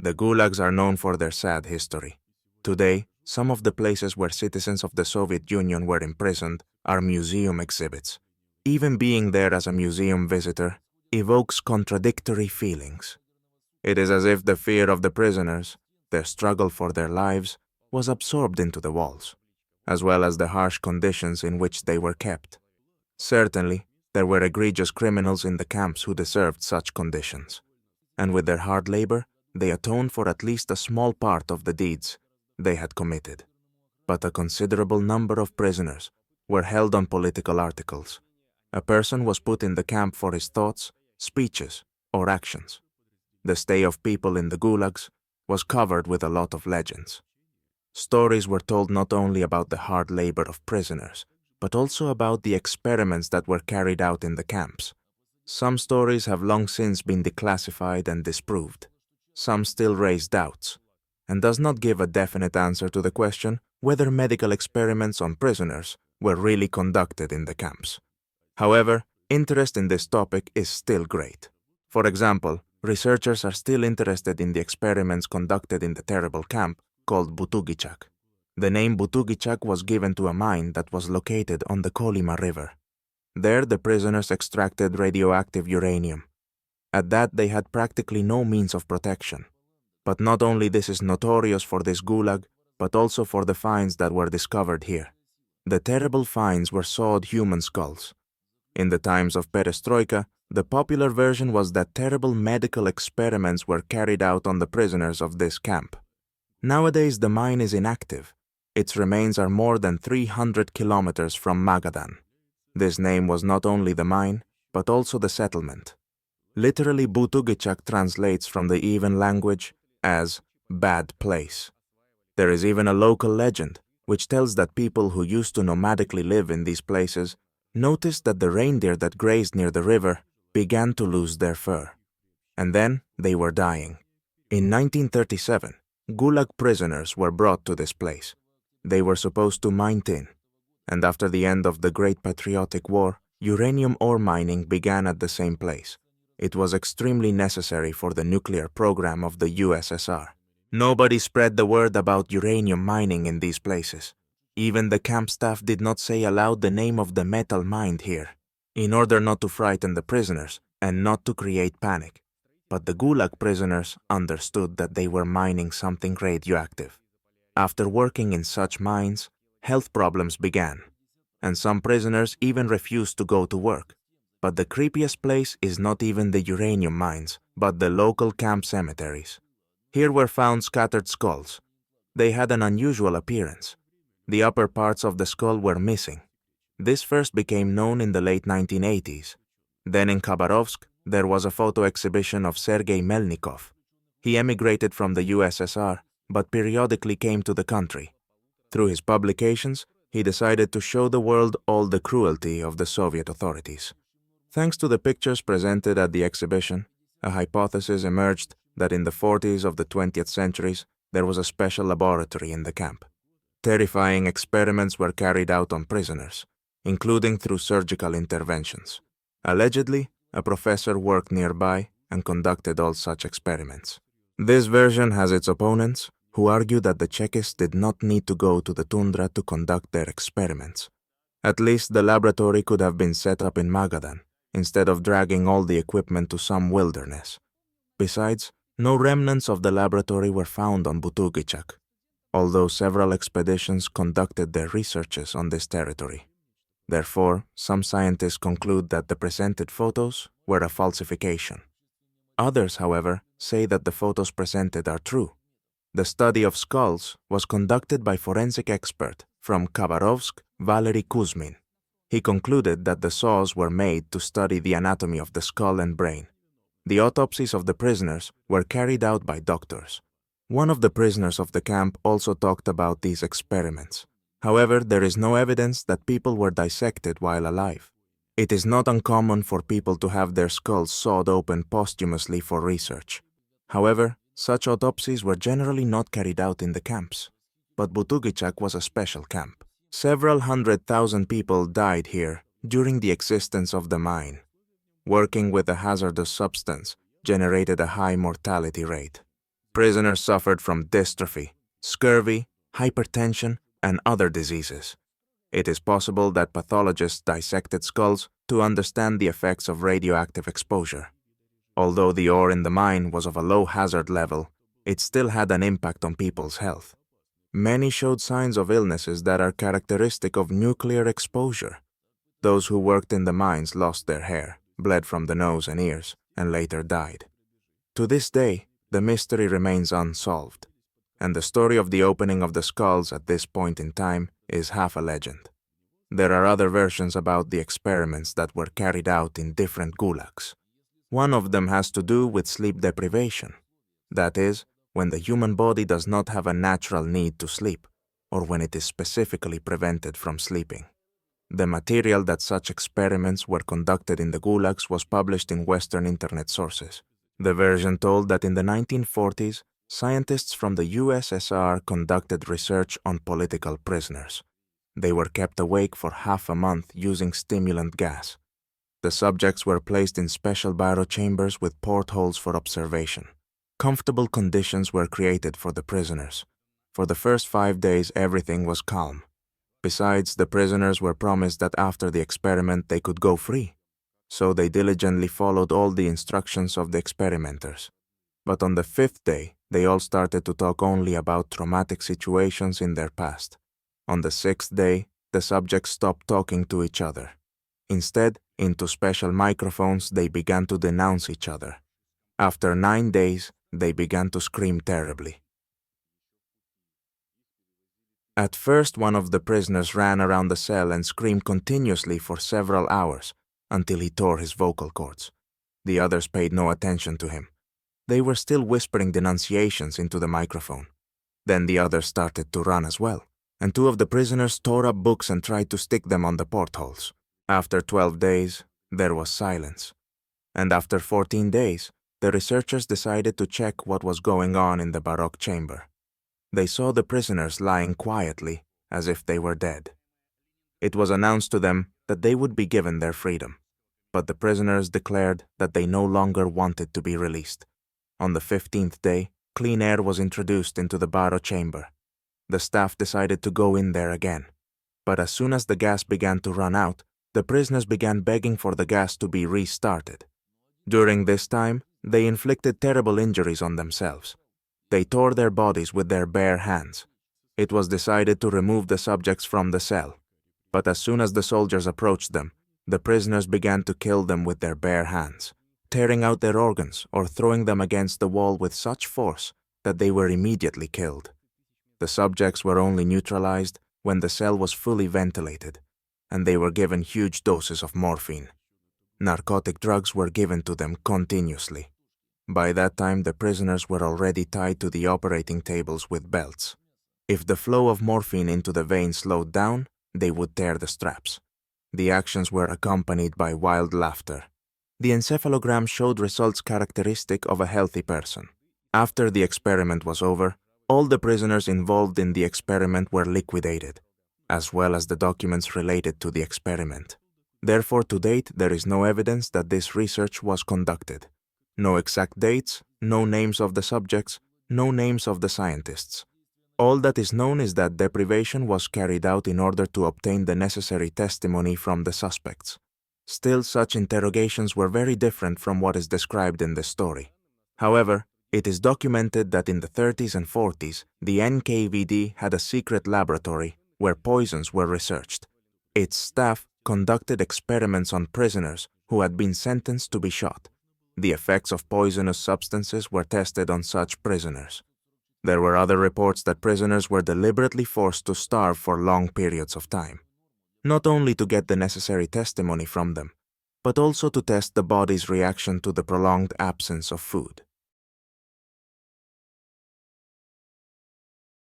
The gulags are known for their sad history. Today, some of the places where citizens of the Soviet Union were imprisoned are museum exhibits. Even being there as a museum visitor evokes contradictory feelings. It is as if the fear of the prisoners, their struggle for their lives, was absorbed into the walls, as well as the harsh conditions in which they were kept. Certainly, there were egregious criminals in the camps who deserved such conditions, and with their hard labor, they atoned for at least a small part of the deeds they had committed. But a considerable number of prisoners were held on political articles. A person was put in the camp for his thoughts, speeches, or actions. The stay of people in the gulags was covered with a lot of legends. Stories were told not only about the hard labor of prisoners, but also about the experiments that were carried out in the camps. Some stories have long since been declassified and disproved. Some still raise doubts, and does not give a definite answer to the question whether medical experiments on prisoners were really conducted in the camps. However, interest in this topic is still great. For example, researchers are still interested in the experiments conducted in the terrible camp called Butugychak. The name Butugychak was given to a mine that was located on the Kolyma River. There the prisoners extracted radioactive uranium. At that they had practically no means of protection. But not only this is notorious for this gulag, but also for the finds that were discovered here. The terrible finds were sawed human skulls. In the times of perestroika, the popular version was that terrible medical experiments were carried out on the prisoners of this camp. Nowadays the mine is inactive. Its remains are more than 300 kilometers from Magadan. This name was not only the mine, but also the settlement. Literally, Butugychak translates from the Ivan language as bad place. There is even a local legend which tells that people who used to nomadically live in these places noticed that the reindeer that grazed near the river began to lose their fur. And then they were dying. In 1937, gulag prisoners were brought to this place. They were supposed to mine tin, and after the end of the Great Patriotic War, uranium ore mining began at the same place. It was extremely necessary for the nuclear program of the USSR. Nobody spread the word about uranium mining in these places. Even the camp staff did not say aloud the name of the metal mined here, in order not to frighten the prisoners and not to create panic. But the gulag prisoners understood that they were mining something radioactive. After working in such mines, health problems began, and some prisoners even refused to go to work. But the creepiest place is not even the uranium mines, but the local camp cemeteries. Here were found scattered skulls. They had an unusual appearance. The upper parts of the skull were missing. This first became known in the late 1980s. Then in Khabarovsk, there was a photo exhibition of Sergei Melnikov. He emigrated from the USSR, but periodically came to the country. Through his publications, he decided to show the world all the cruelty of the Soviet authorities. Thanks to the pictures presented at the exhibition, a hypothesis emerged that in the 40s of the 20th centuries, there was a special laboratory in the camp. Terrifying experiments were carried out on prisoners, including through surgical interventions. Allegedly, a professor worked nearby and conducted all such experiments. This version has its opponents, who argue that the Chekists did not need to go to the tundra to conduct their experiments. At least the laboratory could have been set up in Magadan, instead of dragging all the equipment to some wilderness. Besides, no remnants of the laboratory were found on Butugychak, although several expeditions conducted their researches on this territory. Therefore, some scientists conclude that the presented photos were a falsification. Others, however, say that the photos presented are true. The study of skulls was conducted by forensic expert from Khabarovsk, Valery Kuzmin. He concluded that the saws were made to study the anatomy of the skull and brain. The autopsies of the prisoners were carried out by doctors. One of the prisoners of the camp also talked about these experiments. However, there is no evidence that people were dissected while alive. It is not uncommon for people to have their skulls sawed open posthumously for research. However, such autopsies were generally not carried out in the camps. But Butugychak was a special camp. Several 100,000 people died here during the existence of the mine. Working with a hazardous substance generated a high mortality rate. Prisoners suffered from dystrophy, scurvy, hypertension, and other diseases. It is possible that pathologists dissected skulls to understand the effects of radioactive exposure. Although the ore in the mine was of a low hazard level, it still had an impact on people's health. Many showed signs of illnesses that are characteristic of nuclear exposure. Those who worked in the mines lost their hair, bled from the nose and ears, and later died. To this day, the mystery remains unsolved, and the story of the opening of the skulls at this point in time is half a legend. There are other versions about the experiments that were carried out in different gulags. One of them has to do with sleep deprivation. That is, when the human body does not have a natural need to sleep, or when it is specifically prevented from sleeping. The material that such experiments were conducted in the gulags was published in Western internet sources. The version told that in the 1940s, scientists from the USSR conducted research on political prisoners. They were kept awake for half a month using stimulant gas. The subjects were placed in special baro chambers with portholes for observation. Comfortable conditions were created for the prisoners. For the first 5 days, everything was calm. Besides, the prisoners were promised that after the experiment they could go free. So they diligently followed all the instructions of the experimenters. But on the 5th day, they all started to talk only about traumatic situations in their past. On the 6th day, the subjects stopped talking to each other. Instead, into special microphones, they began to denounce each other. After 9 days, they began to scream terribly. At first, one of the prisoners ran around the cell and screamed continuously for several hours, until he tore his vocal cords. The others paid no attention to him. They were still whispering denunciations into the microphone. Then the others started to run as well, and 2 of the prisoners tore up books and tried to stick them on the portholes. After 12 days, there was silence. And after 14 days, the researchers decided to check what was going on in the Baroque chamber. They saw the prisoners lying quietly, as if they were dead. It was announced to them that they would be given their freedom, but the prisoners declared that they no longer wanted to be released. On the 15th day, clean air was introduced into the baro chamber. The staff decided to go in there again, but as soon as the gas began to run out, the prisoners began begging for the gas to be restarted. During this time, they inflicted terrible injuries on themselves. They tore their bodies with their bare hands. It was decided to remove the subjects from the cell, but as soon as the soldiers approached them, the prisoners began to kill them with their bare hands, tearing out their organs or throwing them against the wall with such force that they were immediately killed. The subjects were only neutralized when the cell was fully ventilated, and they were given huge doses of morphine. Narcotic drugs were given to them continuously. By that time, the prisoners were already tied to the operating tables with belts. If the flow of morphine into the veins slowed down, they would tear the straps. The actions were accompanied by wild laughter. The encephalogram showed results characteristic of a healthy person. After the experiment was over, all the prisoners involved in the experiment were liquidated, as well as the documents related to the experiment. Therefore, to date, there is no evidence that this research was conducted. No exact dates, no names of the subjects, no names of the scientists. All that is known is that deprivation was carried out in order to obtain the necessary testimony from the suspects. Still, such interrogations were very different from what is described in the story. However, it is documented that in the 30s and 40s, the NKVD had a secret laboratory where poisons were researched. Its staff conducted experiments on prisoners who had been sentenced to be shot. The effects of poisonous substances were tested on such prisoners. There were other reports that prisoners were deliberately forced to starve for long periods of time, not only to get the necessary testimony from them, but also to test the body's reaction to the prolonged absence of food.